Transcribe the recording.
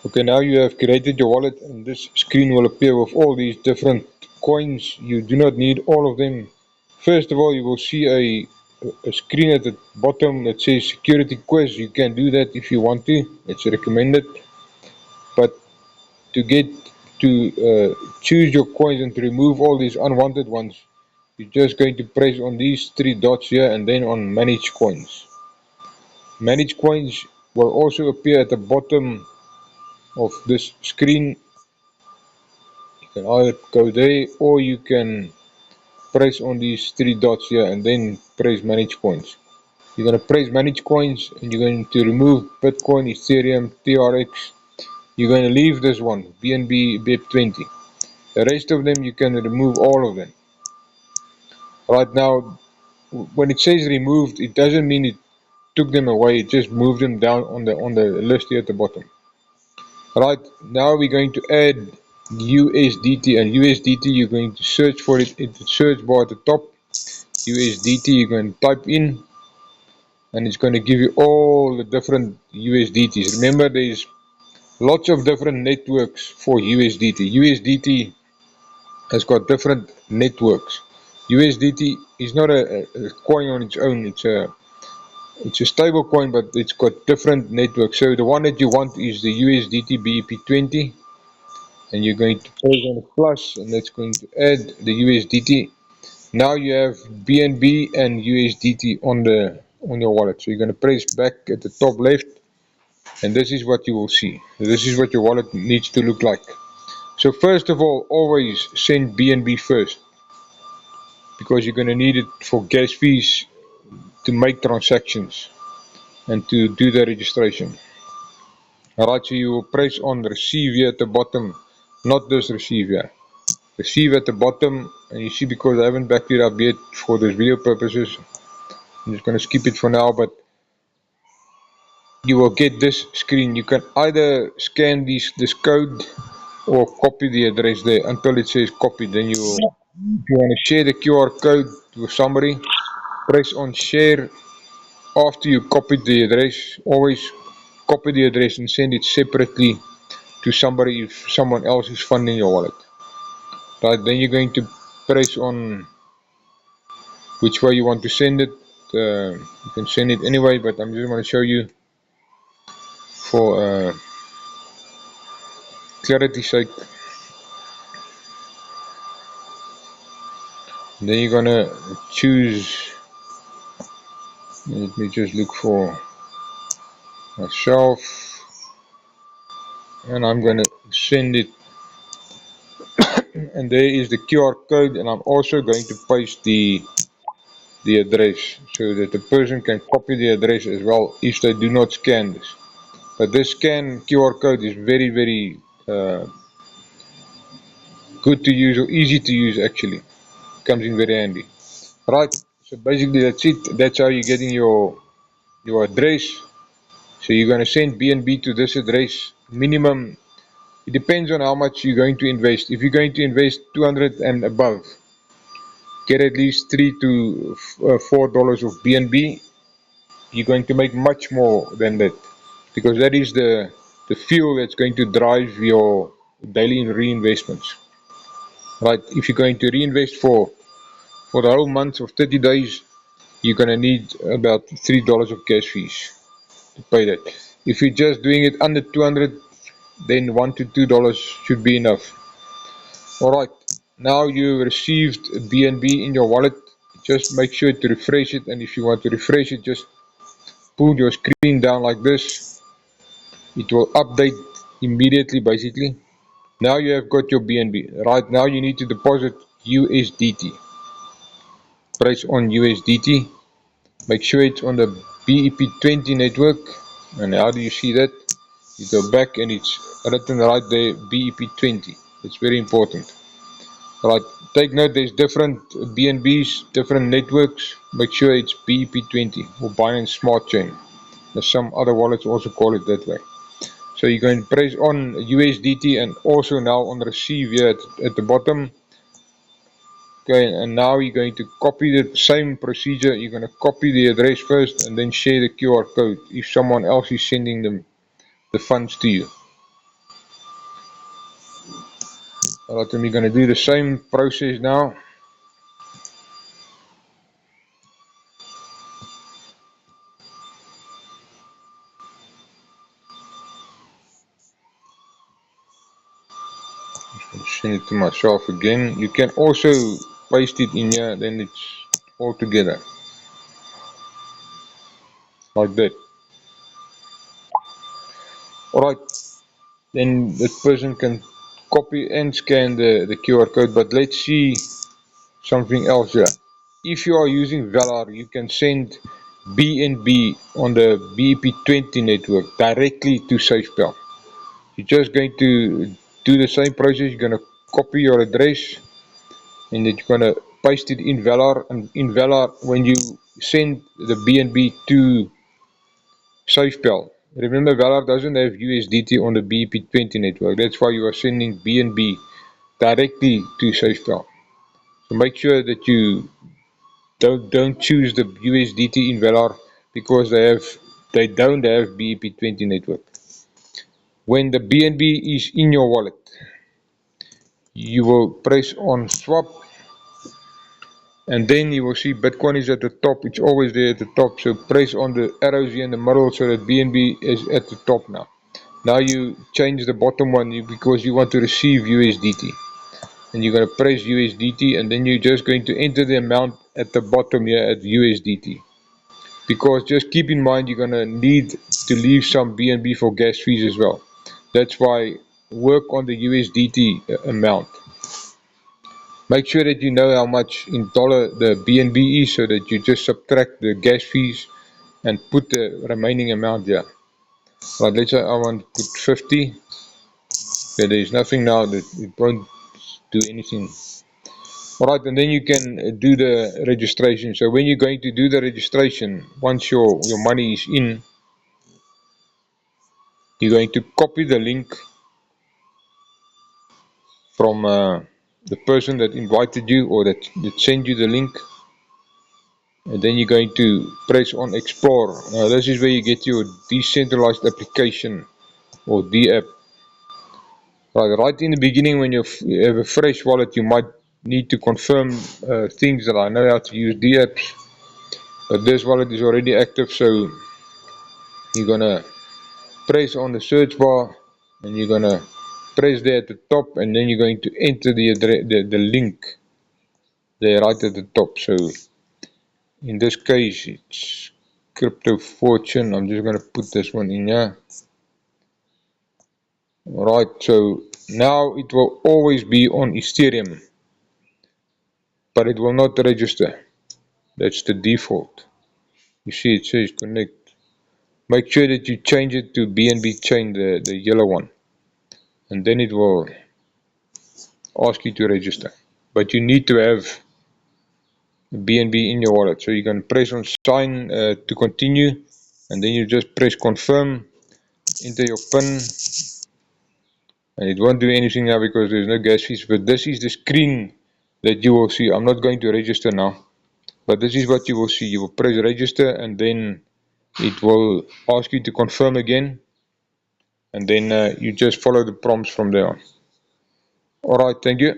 Okay, now you have created your wallet and this screen will appear with all these different coins. You do not need all of them. First of all, you will see a screen at the bottom that says security quiz. You can do that if you want to. It's recommended. But to get to choose your coins and to remove all these unwanted ones, you're just going to press on these three dots here and then on manage coins. Manage coins will also appear at the bottom of this screen. You can either go there or you can press on these three dots here and then press manage coins. You're going to press manage coins and you're going to remove Bitcoin, Ethereum, TRX. You're going to leave this one, BNB, BEP20. The rest of them you can remove all of them. Right now, when it says removed, it doesn't mean it took them away, it just moved them down on the list here at the bottom. Right, now we're going to add USDT, and USDT you're going to search for it in the search bar at the top. USDT you're going to type in and it's going to give you all the different USDTs. Remember, there's lots of different networks for USDT. USDT has got different networks. USDT is not a coin on its own, it's a stable coin, but it's got different networks. So the one that you want is the USDT BEP20, and you're going to press on the plus, and that's going to add the USDT. Now you have BNB and USDT on your wallet. So you're going to press back at the top left, and this is what you will see. This is what your wallet needs to look like. So first of all, always send BNB first, because you're going to need it for gas fees to make transactions and to do the registration. Alright, so you will press on receive here at the bottom, not this receive here. Receive at the bottom, and you see, because I haven't backed it up yet for this video purposes, I'm just going to skip it for now, but you will get this screen. You can either scan this code or copy the address there until it says copy. Then if you want to share the QR code with somebody, press on share. After you copy the address, always copy the address and send it separately to somebody if someone else is funding your wallet. Right, then you're going to press on which way you want to send it. You can send it anyway, but I'm just going to show you for clarity's sake. Then you're going to choose, let me just look for myself, and I'm going to send it, and there is the QR code, and I'm also going to paste the address so that the person can copy the address as well if they do not scan this. But this scan QR code is very good to use, or easy to use actually. Comes in very handy. Right, so basically that's it. That's how you're getting your address. So you're going to send BNB to this address. Minimum, it depends on how much you're going to invest. If you're going to invest 200 and above, get at least $3 to $4 of BNB. You're going to make much more than that, because that is the fuel that's going to drive your daily reinvestments. Right, if you're going to reinvest for the whole month of 30 days, you're going to need about $3 of gas fees to pay that. If you're just doing it under 200, then $1 to $2 should be enough. Alright, now you received BNB in your wallet. Just make sure to refresh it, and if you want to refresh it, just pull your screen down like this. It will update immediately basically. Now you have got your BNB. Right now you need to deposit USDT. Press on USDT. Make sure it's on the BEP20 network. And how do you see that? You go back and it's written right there, BEP20. It's very important. Right, take note, there's different BNBs, different networks. Make sure it's BEP20 or Binance Smart Chain. There's some other wallets also call it that way. So you're going to press on USDT and also now on receive here at the bottom. Okay, and now you're going to copy the same procedure. You're going to copy the address first and then share the QR code if someone else is sending them the funds to you. Alright, and we're going to do the same process now. Send it to myself again. You can also paste it in here, then it's all together like that. Alright, then the person can copy and scan the QR code, but let's see something else here. If you are using Valar, you can send BNB on the BEP20 network directly to SafePal. You're just going to do the same process. You're going to copy your address and then you're going to paste it in Valar, and in Valar when you send the BNB to SafePal, remember Valar doesn't have USDT on the BEP20 network, that's why you are sending BNB directly to SafePal. So make sure that you don't choose the USDT in Valar because they don't have BEP20 network. When the BNB is in your wallet, you will press on swap, and then you will see Bitcoin is at the top. It's always there at the top, so press on the arrows here in the middle so that BNB is at the top now. Now you change the bottom one because you want to receive USDT, and you're going to press USDT, and then you're just going to enter the amount at the bottom here at USDT, because just keep in mind you're going to need to leave some BNB for gas fees as well. That's why work on the USDT amount. Make sure that you know how much in dollar the BNB is so that you just subtract the gas fees and put the remaining amount here. Right, let's say I want to put 50. Okay, there is nothing now, that it won't do anything. Alright, and then you can do the registration. So when you're going to do the registration, once your money is in, you're going to copy the link from the person that invited you or that sent you the link, and then you're going to press on explore. Now this is where you get your decentralized application or DApp. Right in the beginning when you have a fresh wallet, you might need to confirm things that I know how to use DApps, but this wallet is already active, so you're gonna press on the search bar and you're gonna press there at the top, and then you're going to enter the address, the link there right at the top. So in this case it's Crypto Fortune. I'm just going to put this one in here. Alright, so now it will always be on Ethereum, but it will not register. That's the default. You see it says connect. Make sure that you change it to BNB chain, the yellow one, and then it will ask you to register. But you need to have BNB in your wallet. So you're going to press on sign to continue, and then you just press confirm, enter your PIN, and it won't do anything now because there's no gas fees. But this is the screen that you will see. I'm not going to register now, but this is what you will see. You will press register, and then it will ask you to confirm again, and then you just follow the prompts from there on. Alright, thank you.